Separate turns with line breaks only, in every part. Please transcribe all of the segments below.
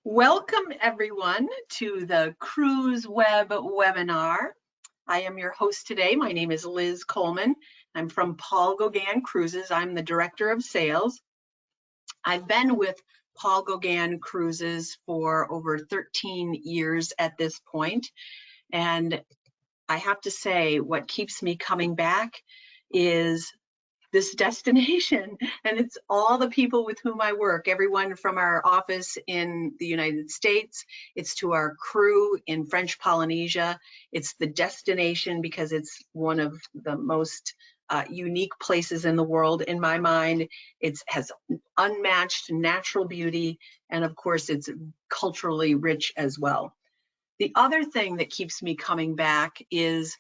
Welcome everyone to the Cruise Web webinar. I am your host today. My name is Liz Coleman. I'm from Paul Gauguin Cruises. I'm the Director of Sales. I've been with Paul Gauguin Cruises for over 13 years at this point. And I have to say, what keeps me coming back is this destination, and it's all the people with whom I work, everyone from our office in the United States, it's to our crew in French Polynesia. It's the destination because it's one of the most unique places in the world in my mind. It has unmatched natural beauty, and of course it's culturally rich as well. The other thing that keeps me coming back is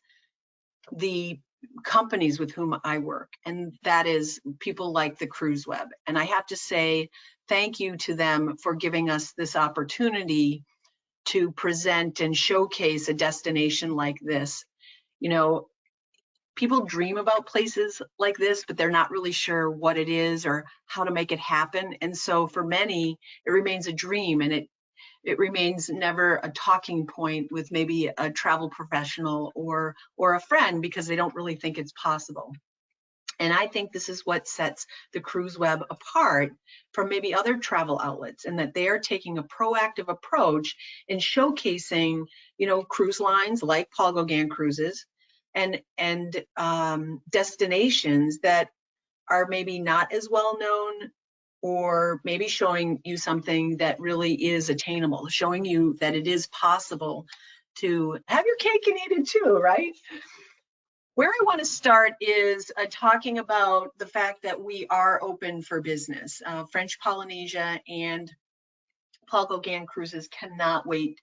the companies with whom I work, and that is people like the Cruise Web. And I have to say thank you to them for giving us this opportunity to present and showcase a destination like this. You know, people dream about places like this, but they're not really sure what it is or how to make it happen. And so for many, it remains a dream, and it remains never a talking point with maybe a travel professional or a friend because they don't really think it's possible. And I think this is what sets the Cruise Web apart from maybe other travel outlets, and that they are taking a proactive approach in showcasing, cruise lines like Paul Gauguin Cruises and destinations that are maybe not as well known, or maybe showing you something that really is attainable, showing you that it is possible to have your cake and eat it too, right? Where I want to start is talking about the fact that we are open for business. French Polynesia and Paul Gauguin Cruises cannot wait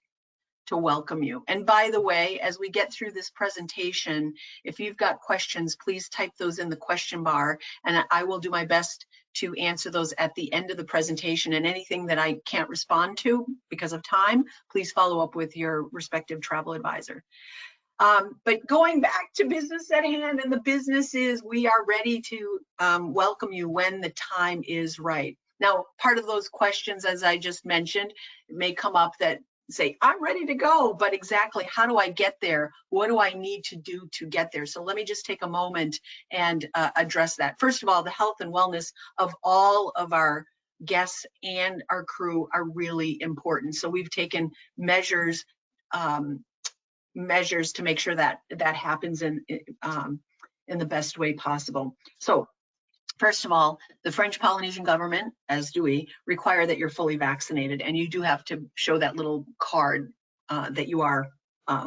to welcome you. And by the way, as we get through this presentation, if you've got questions, please type those in the question bar, and I will do my best to answer those at the end of the presentation. And anything that I can't respond to because of time, please follow up with your respective travel advisor. But going back to business at hand, and the business is we are ready to welcome you when the time is right. Now, part of those questions, as I just mentioned, may come up that say, I'm ready to go, but exactly how do I get there? What do I need to do to get there? So let me just take a moment and address that. First of all, the health and wellness of all of our guests and our crew are really important. So we've taken measures to make sure that that happens in the best way possible. So first of all, the French Polynesian government, as do we, require that you're fully vaccinated, and you do have to show that little card that you are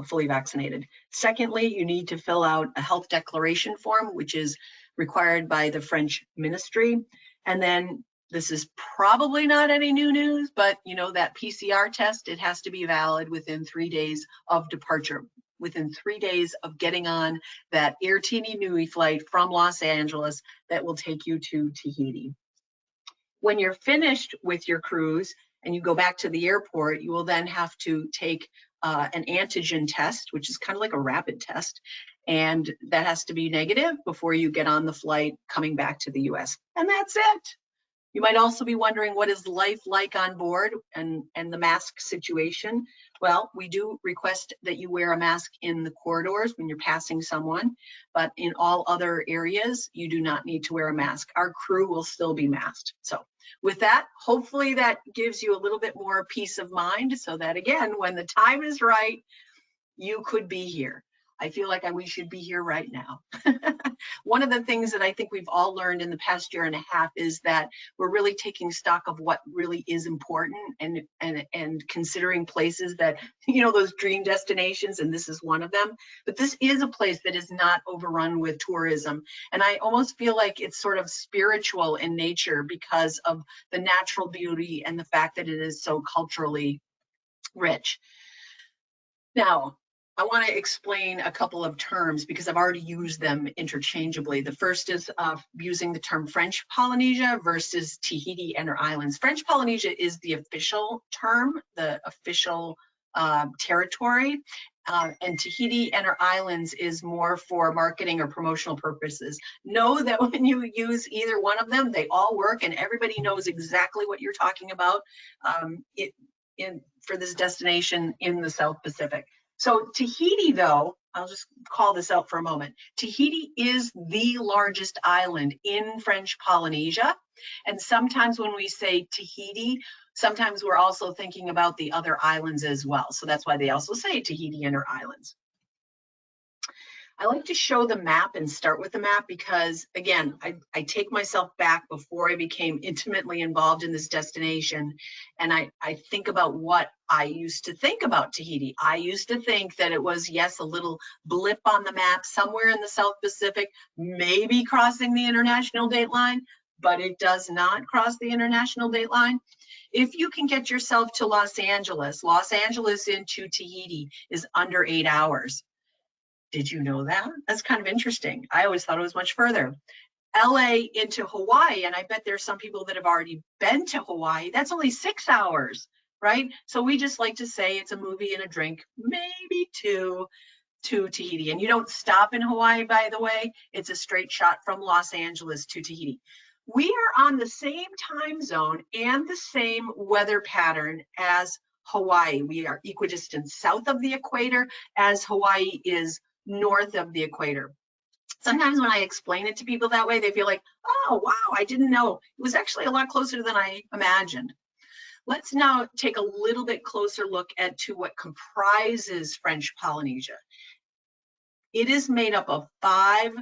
fully vaccinated. Secondly, you need to fill out a health declaration form, which is required by the French ministry. And then this is probably not any new news, but that PCR test, it has to be valid within 3 days of departure, within 3 days of getting on that Air Tini Nui flight from Los Angeles that will take you to Tahiti. When you're finished with your cruise and you go back to the airport, you will then have to take an antigen test, which is kind of like a rapid test, and that has to be negative before you get on the flight coming back to the US. And that's it. You might also be wondering, what is life like on board and the mask situation? Well, we do request that you wear a mask in the corridors when you're passing someone, but in all other areas, you do not need to wear a mask. Our crew will still be masked. So with that, hopefully that gives you a little bit more peace of mind so that, again, when the time is right, you could be here. I feel like we should be here right now. One of the things that I think we've all learned in the past year and a half is that we're really taking stock of what really is important and considering places that, those dream destinations, and this is one of them. But this is a place that is not overrun with tourism. And I almost feel like it's sort of spiritual in nature because of the natural beauty and the fact that it is so culturally rich. Now, I want to explain a couple of terms because I've already used them interchangeably. The first is using the term French Polynesia versus Tahiti and her islands. French Polynesia is the official term, the official territory, and Tahiti and her islands is more for marketing or promotional purposes. Know that when you use either one of them, they all work and everybody knows exactly what you're talking about. for this destination in the South Pacific. So Tahiti, though, I'll just call this out for a moment. Tahiti is the largest island in French Polynesia. And sometimes when we say Tahiti, sometimes we're also thinking about the other islands as well. So that's why they also say Tahiti Inner Islands. I like to show the map and start with the map because, again, I take myself back before I became intimately involved in this destination, and I think about what I used to think about Tahiti. I used to think that it was, yes, a little blip on the map somewhere in the South Pacific, maybe crossing the international date line, but it does not cross the international date line. If you can get yourself to Los Angeles into Tahiti is under 8 hours. Did you know that? That's kind of interesting. I always thought it was much further. LA into Hawaii, and I bet there's some people that have already been to Hawaii, that's only 6 hours, right? So we just like to say it's a movie and a drink, maybe two, to Tahiti. And you don't stop in Hawaii, by the way. It's a straight shot from Los Angeles to Tahiti. We are on the same time zone and the same weather pattern as Hawaii. We are equidistant south of the equator, as Hawaii is north of the equator. Sometimes when I explain it to people that way, they feel like, oh, wow, I didn't know. It was actually a lot closer than I imagined. Let's now take a little bit closer look at what comprises French Polynesia. It is made up of 5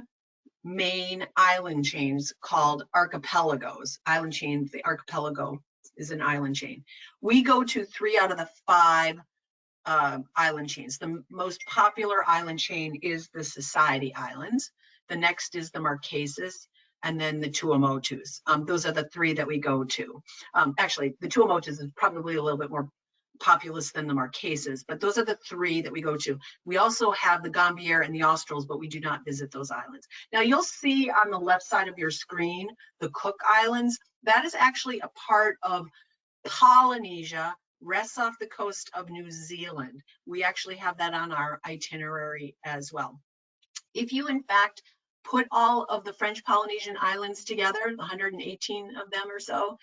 main island chains called archipelagos. Island chain, the archipelago is an island chain. We go to 3 out of the 5 island chains. The most popular island chain is the Society Islands. The next is the Marquesas, and then the Tuamotus. Those are the 3 that we go to. Actually, the Tuamotus is probably a little bit more populous than the Marquesas, but those are the 3 that we go to. We also have the Gambier and the Australs, but we do not visit those islands. Now you'll see on the left side of your screen, the Cook Islands. That is actually a part of Polynesia, rests off the coast of New Zealand. We actually have that on our itinerary as well. If you in fact put all of the French Polynesian islands together, the 118 of them or so,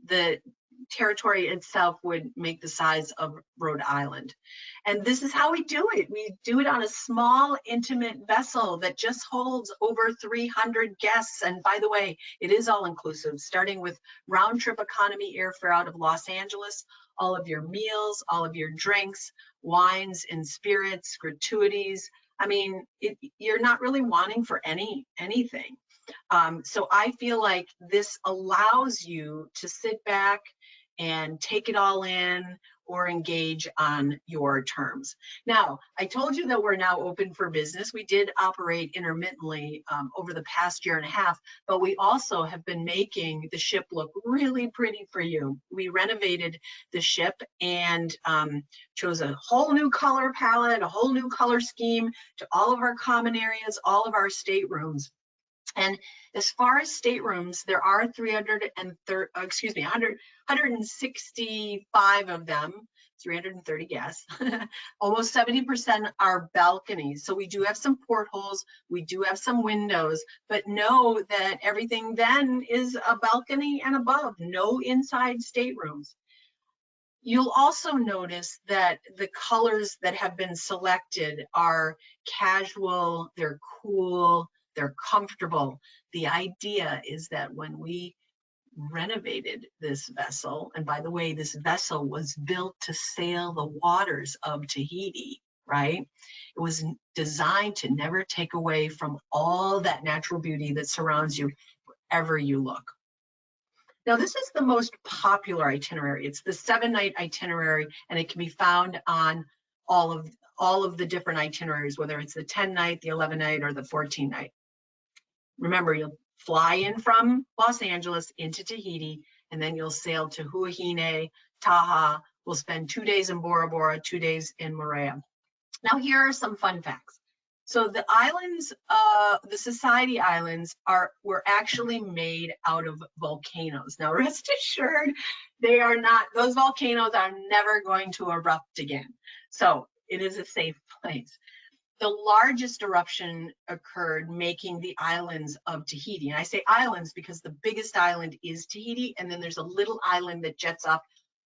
the territory itself would make the size of Rhode Island. And this is how we do it. We do it on a small, intimate vessel that just holds over 300 guests. And by the way, it is all inclusive, starting with round trip economy airfare out of Los Angeles, all of your meals, all of your drinks, wines and spirits, gratuities. I mean, you're not really wanting for anything. So I feel like this allows you to sit back and take it all in or engage on your terms. Now, I told you that we're now open for business. We did operate intermittently over the past year and a half, but we also have been making the ship look really pretty for you. We renovated the ship and chose a whole new color palette, a whole new color scheme to all of our common areas, all of our staterooms. And as far as staterooms, there are 165 of them, 330 guests. Almost 70% are balconies. So we do have some portholes, we do have some windows, but know that everything then is a balcony and above, no inside staterooms. You'll also notice that the colors that have been selected are casual, they're cool, they're comfortable. The idea is that when we renovated this vessel, and by the way, this vessel was built to sail the waters of Tahiti, right? It was designed to never take away from all that natural beauty that surrounds you wherever you look. Now, this is the most popular itinerary. It's the 7-night itinerary, and it can be found on all of the different itineraries, whether it's the 10-night, the 11-night, or the 14-night. Remember, you'll fly in from Los Angeles into Tahiti, and then you'll sail to Huahine, Taha. We'll spend 2 days in Bora Bora, 2 days in Moorea. Now, here are some fun facts. So the islands, the Society Islands were actually made out of volcanoes. Now, rest assured, they are not, those volcanoes are never going to erupt again. So it is a safe place. The largest eruption occurred making the islands of Tahiti. And I say islands because the biggest island is Tahiti, and then there's a little island that jets off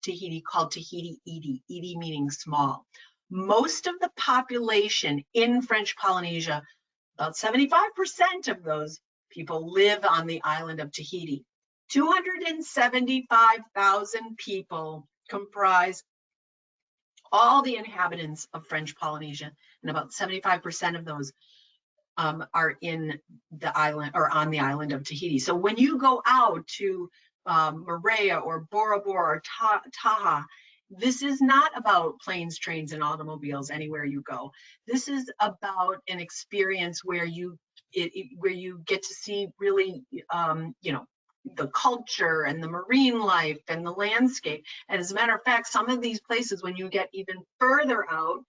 Tahiti called Tahiti Iti, Iti meaning small. Most of the population in French Polynesia, about 75% of those people live on the island of Tahiti. 275,000 people comprise all the inhabitants of French Polynesia, and about 75% of those are in the island or on the island of Tahiti. So when you go out to Moorea or Bora Bora or Taha, this is not about planes, trains, and automobiles anywhere you go. This is about an experience where you get to see really, you know, the culture and the marine life and the landscape. And as a matter of fact, some of these places, when you get even further out,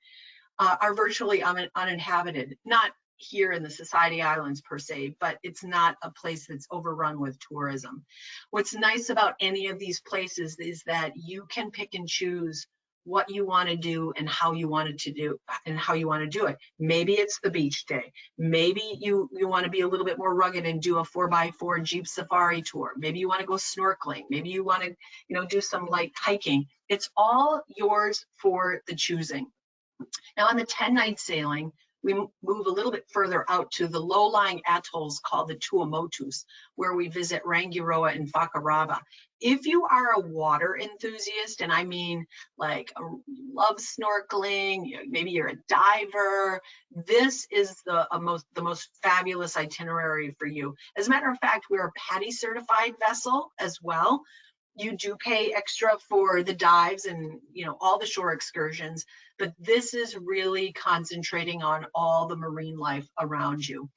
are virtually uninhabited. Not here in the Society Islands per se, but it's not a place that's overrun with tourism. What's nice about any of these places is that you can pick and choose what you want to do and how you want it to do and how you want to do it. Maybe it's the beach day. Maybe you want to be a little bit more rugged and do a 4x4 Jeep safari tour. Maybe you want to go snorkeling. Maybe you want to, you know, do some light hiking. It's all yours for the choosing. Now on the 10-night sailing, we move a little bit further out to the low-lying atolls called the Tuamotus, where we visit Rangiroa and Whakarava. If you are a water enthusiast, and I mean like love snorkeling, maybe you're a diver, this is the most fabulous itinerary for you. As a matter of fact, we're a PADI certified vessel as well. You do pay extra for the dives and, you know, all the shore excursions, but this is really concentrating on all the marine life around you.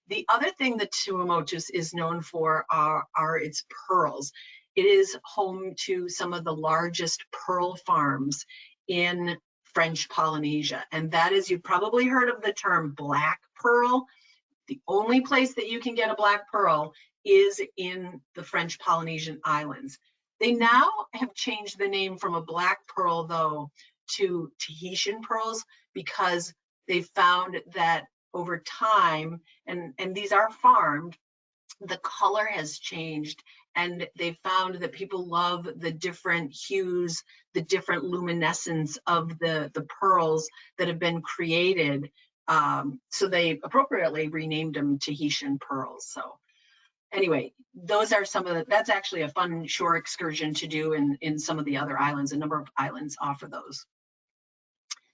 The other thing that Tuamotus is known for are its pearls. It is home to some of the largest pearl farms in French Polynesia, and that is, you've probably heard of the term black pearl. The only place that you can get a black pearl is in the French Polynesian Islands. They now have changed the name from a black pearl, though, to Tahitian pearls, because they found that over time, and these are farmed, the color has changed, and they found that people love the different hues, the different luminescence of the pearls that have been created. So they appropriately renamed them Tahitian pearls. So anyway, those are some of the, that's actually a fun shore excursion to do in some of the other islands. A number of islands offer those.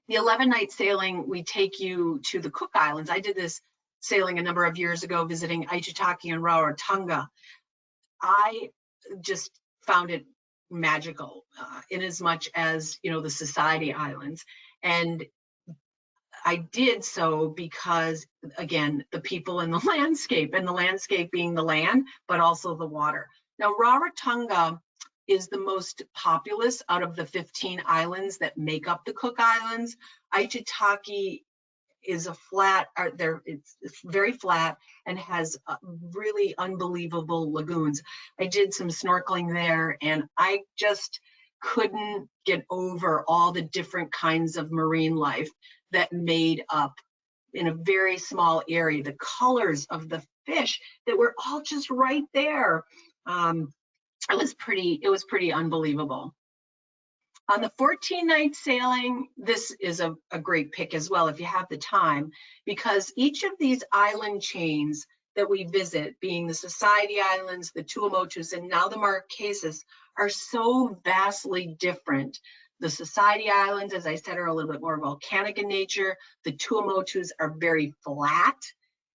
The 11-night sailing, we take you to the Cook Islands. I did this sailing a number of years ago, visiting Aitutaki and Rarotonga. I just found it magical in as much as, you know, the Society Islands. And I did so because, again, the people in the landscape, and the landscape being the land, but also the water. Now, Rarotonga is the most populous out of the 15 islands that make up the Cook Islands. Aitutaki is a flat, it's very flat and has really unbelievable lagoons. I did some snorkeling there, and I just couldn't get over all the different kinds of marine life that made up in a very small area, the colors of the fish that were all just right there. It was pretty unbelievable. On the 14-night sailing, this is a great pick as well if you have the time, because each of these island chains that we visit, being the Society Islands, the Tuamotus, and now the Marquesas, are so vastly different. The Society Islands, as I said, are a little bit more volcanic in nature. The Tuamotus are very flat.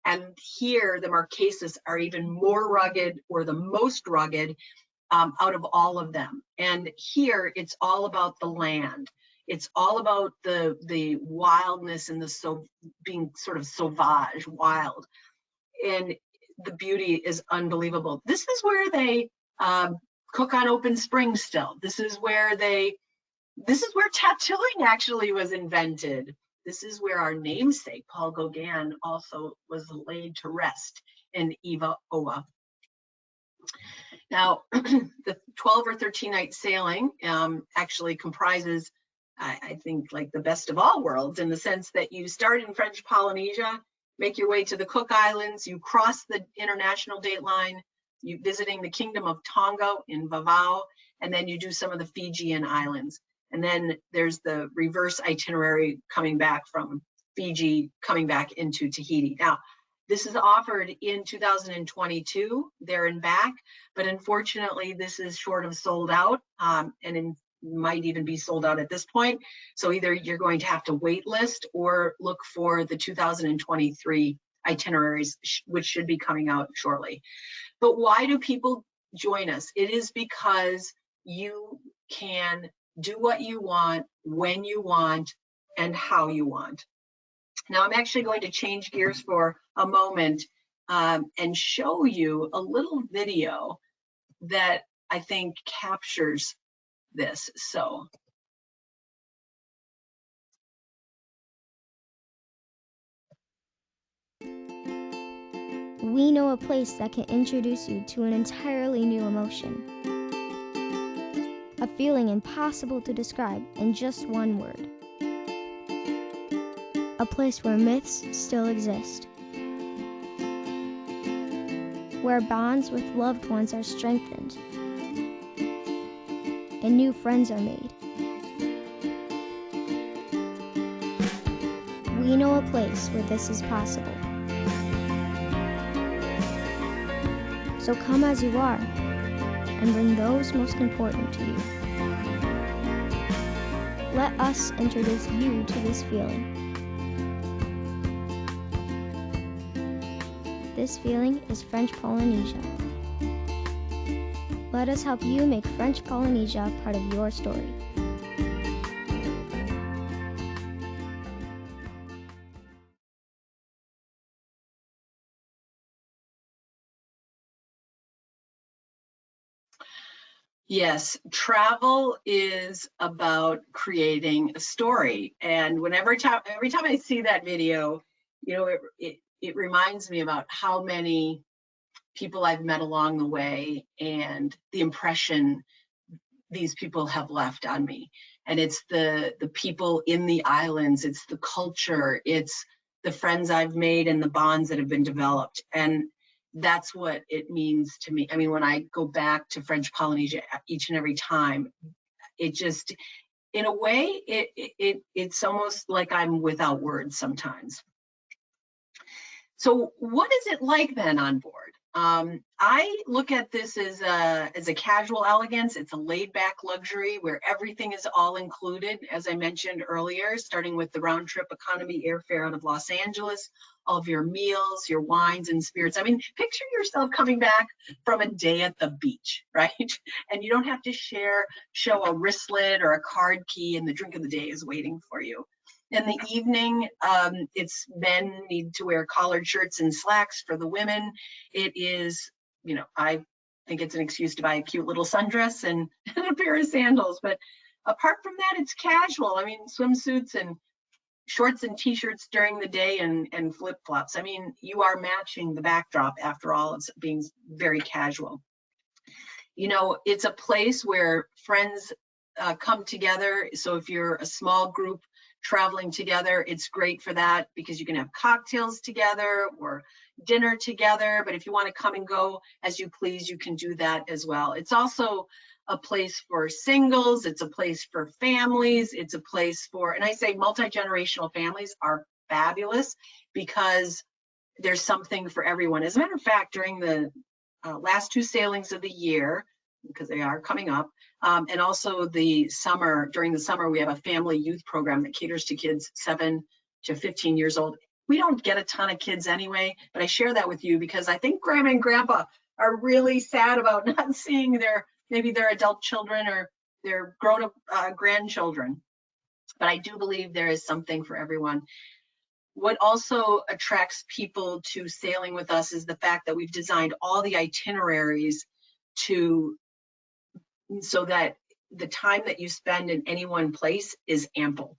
And here, the Marquesas are even more rugged, or the most rugged, out of all of them. And here, it's all about the land. It's all about the wildness and the being sort of sauvage, wild. And the beauty is unbelievable. This is where they cook on open springs still. This is where tattooing actually was invented. This is where our namesake, Paul Gauguin, also was laid to rest in Iva Oa. Now, the 12 or 13-night sailing actually comprises, I think, like the best of all worlds, in the sense that you start in French Polynesia, make your way to the Cook Islands, you cross the international date line, you visiting the Kingdom of Tonga in Vavau, and then you do some of the Fijian islands. And then there's the reverse itinerary coming back from Fiji, coming back into Tahiti. Now, this is offered in 2022, there and back, but unfortunately, this is short of sold out, might even be sold out at this point. So either you're going to have to wait list or look for the 2023 itineraries, which should be coming out shortly. But why do people join us? It is because you can do what you want, when you want, and how you want. Now, I'm actually going to change gears for a moment and show you a little video that I think captures this. So
we know a place that can introduce you to an entirely new emotion. A feeling impossible to describe in just one word. A place where myths still exist. Where bonds with loved ones are strengthened. And new friends are made. We know a place where this is possible. So come as you are, and bring those most important to you. Let us introduce you to this feeling. This feeling is French Polynesia. Let us help you make French Polynesia part of your story.
yes, travel is about creating a story. And every time I see that video, you know, it reminds me about how many people I've met along the way and the impression these people have left on me. And it's the people in the islands, it's the culture, it's the friends I've made and the bonds that have been developed. And that's what it means to me. I mean, when I go back to French Polynesia each and every time, it just, in a way, it's almost like I'm without words sometimes. So what is it like then on board? I look at this as a casual elegance. It's a laid back luxury where everything is all included, as I mentioned earlier, starting with the round trip economy airfare out of Los Angeles, all of your meals, your wines and spirits. I mean, picture yourself coming back from a day at the beach, right? And you don't have to show a wristlet or a card key, and the drink of the day is waiting for you. In the evening, it's men need to wear collared shirts and slacks. For the women, it is, you know, I think it's an excuse to buy a cute little sundress and a pair of sandals. But apart from that, it's casual. I mean, swimsuits and shorts and t-shirts during the day and flip-flops. I mean, you are matching the backdrop after all. It's being very casual. You know, it's a place where friends come together. So if you're a small group traveling together, it's great for that because you can have cocktails together or dinner together. But if you want to come and go as you please, you can do that as well. It's also a place for singles. It's a place for families. It's a place for, and I say multi-generational families are fabulous because there's something for everyone. As a matter of fact, during the last two sailings of the year, because they are coming up, and also the summer, during the summer, we have a family youth program that caters to kids 7 to 15 years old. We don't get a ton of kids anyway, but I share that with you because I think grandma and grandpa are really sad about not seeing maybe their adult children or their grown-up grandchildren. But I do believe there is something for everyone. What also attracts people to sailing with us is the fact that we've designed all the itineraries so that the time that you spend in any one place is ample.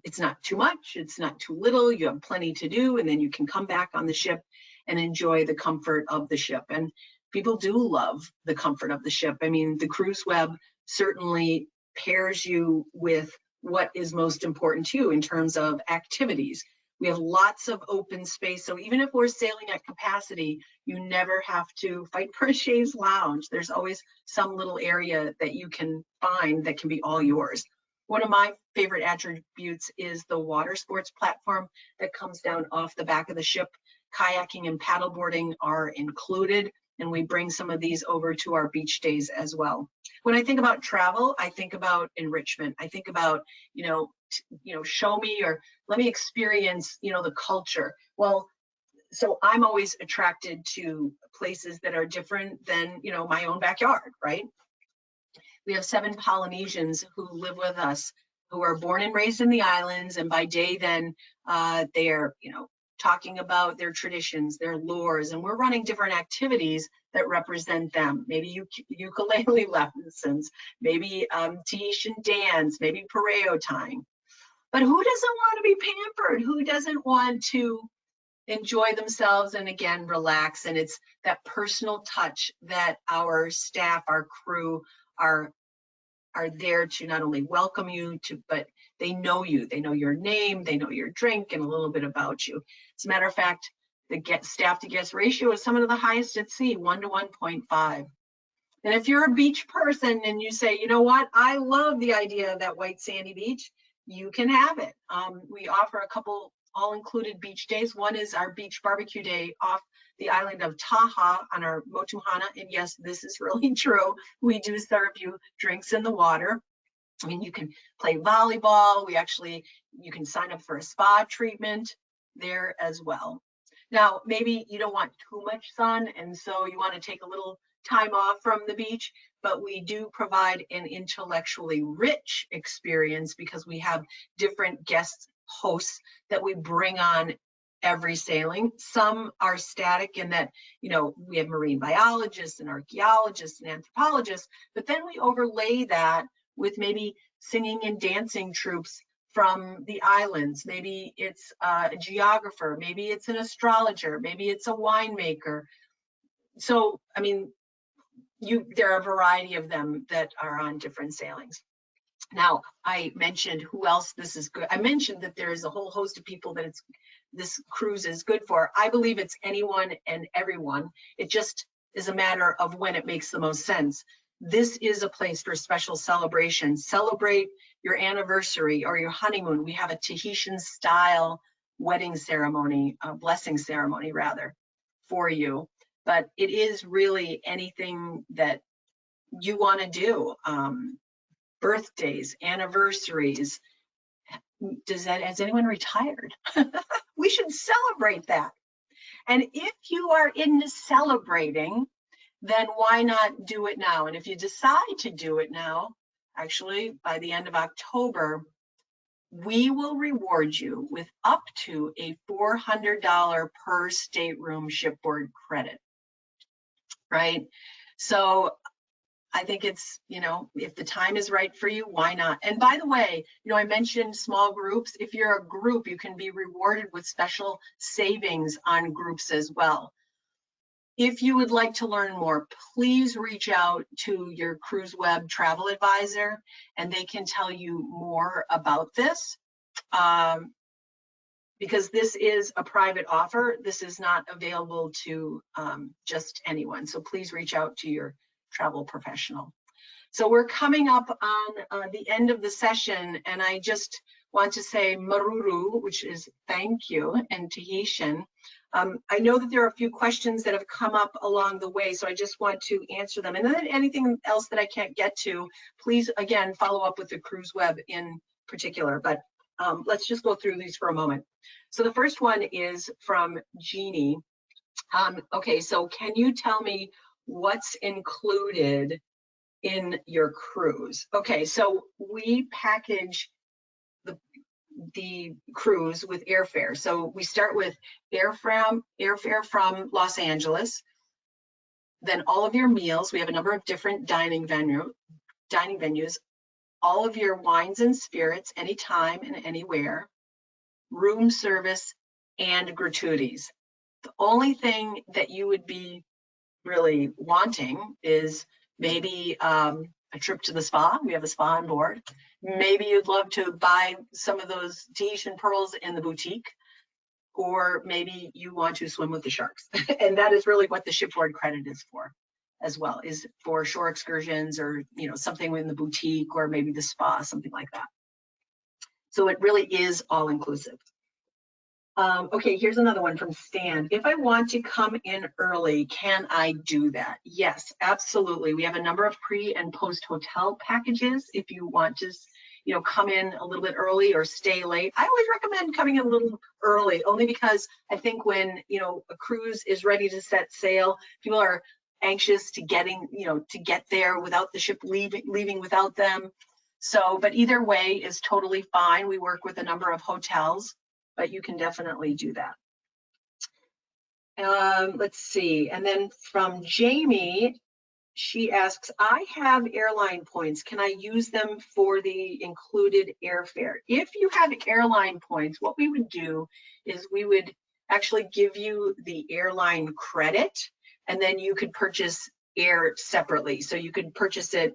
It's not too much, it's not too little, you have plenty to do, and then you can come back on the ship and enjoy the comfort of the ship. And people do love the comfort of the ship. I mean, the cruise web certainly pairs you with what is most important to you in terms of activities. We have lots of open space. So even if we're sailing at capacity, you never have to fight for a chaise lounge. There's always some little area that you can find that can be all yours. One of my favorite attributes is the water sports platform that comes down off the back of the ship. Kayaking and paddleboarding are included, and we bring some of these over to our beach days as well. When I think about travel, I think about enrichment. I think about, show me or let me experience, the culture. Well, so I'm always attracted to places that are different than, my own backyard, right? We have 7 Polynesians who live with us, who are born and raised in the islands, and by day then they're, talking about their traditions, their lores, and we're running different activities that represent them. Maybe ukulele lessons, maybe Tahitian dance, maybe pareo tying. But who doesn't want to be pampered? Who doesn't want to enjoy themselves and again relax? And it's that personal touch that our staff, our crew are there to not only welcome you to, but they know you. They know your name, they know your drink, and a little bit about you. As a matter of fact, the staff to guest ratio is some of the highest at sea, 1 to 1.5. And if you're a beach person and you say, you know what, I love the idea of that white sandy beach, you can have it. We offer a couple all-included beach days. One is our beach barbecue day off the island of Taha on our Motuhana. And yes, this is really true. We do serve you drinks in the water. I mean, you can play volleyball. You can sign up for a spa treatment there as well. Now, maybe you don't want too much sun, and so you want to take a little time off from the beach, but we do provide an intellectually rich experience because we have different guest hosts that we bring on every sailing. Some are static in that, we have marine biologists and archaeologists and anthropologists, but then we overlay that with maybe singing and dancing troops from the islands. Maybe it's a geographer, maybe it's an astrologer, maybe it's a winemaker. So, I mean, there are a variety of them that are on different sailings. Now, I mentioned who else this is good. I mentioned that there is a whole host of people that this cruise is good for. I believe it's anyone and everyone. It just is a matter of when it makes the most sense. This is a place for special celebrations. Celebrate your anniversary or your honeymoon. We have a Tahitian style wedding ceremony, a blessing ceremony rather, for you. But it is really anything that you want to do. Birthdays, anniversaries. Has anyone retired? We should celebrate that. And if you are into celebrating, then why not do it now? And if you decide to do it now, actually by the end of October, we will reward you with up to a $400 per stateroom shipboard credit, right? So I think it's, if the time is right for you, why not? And by the way, I mentioned small groups. If you're a group, you can be rewarded with special savings on groups as well. If you would like to learn more, please reach out to your CruiseWeb travel advisor, and they can tell you more about this. Because this is a private offer, this is not available to just anyone. So please reach out to your travel professional. So we're coming up on the end of the session, and I just want to say maruru, which is thank you in Tahitian. I know that there are a few questions that have come up along the way, so I just want to answer them. And then anything else that I can't get to, please, again, follow up with the CruiseWeb in particular. But let's just go through these for a moment. So the first one is from Jeannie. Okay, so can you tell me what's included in your cruise? Okay, so we package the cruise with airfare. So we start with airfare from Los Angeles, then all of your meals. We have a number of different dining venues, all of your wines and spirits, anytime and anywhere, room service, and gratuities. The only thing that you would be really wanting is maybe a trip to the spa. We have a spa on board. Maybe you'd love to buy some of those Tahitian pearls in the boutique. or maybe you want to swim with the sharks. And that is really what the shipboard credit is for as well, is for shore excursions or, you know, something in the boutique or maybe the spa, something like that. So it really is all inclusive. Okay, here's another one from Stan. If I want to come in early, can I do that? Yes, absolutely. We have a number of pre and post hotel packages. If you want to, you know, come in a little bit early or stay late, I always recommend coming in a little early, only because I think when, you know, a cruise is ready to set sail, people are anxious to get there without the ship leaving without them. So, but either way is totally fine. We work with a number of hotels, but you can definitely do that. Let's see. And then from Jamie, she asks, I have airline points. Can I use them for the included airfare? If you have airline points, what we would do is we would actually give you the airline credit, and then you could purchase air separately. So you could purchase it,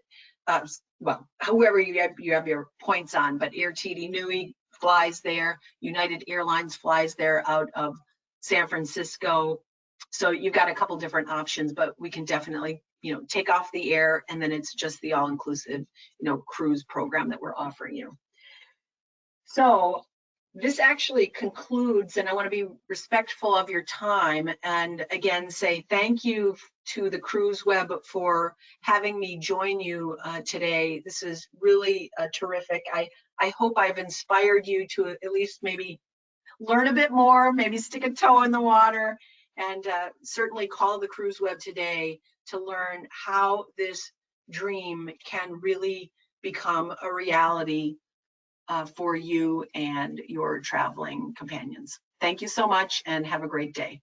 well, whoever you have your points on, but Air TD Nui flies there, United Airlines flies there out of San Francisco. So you've got a couple different options, but we can definitely, you know, take off the air, and then it's just the all-inclusive, you know, cruise program that we're offering you. So this actually concludes, and I want to be respectful of your time and again say thank you to the CruiseWeb for having me join you today. This is really terrific. I hope I've inspired you to at least maybe learn a bit more, maybe stick a toe in the water, and certainly call the CruiseWeb today to learn how this dream can really become a reality for you and your traveling companions. Thank you so much and have a great day.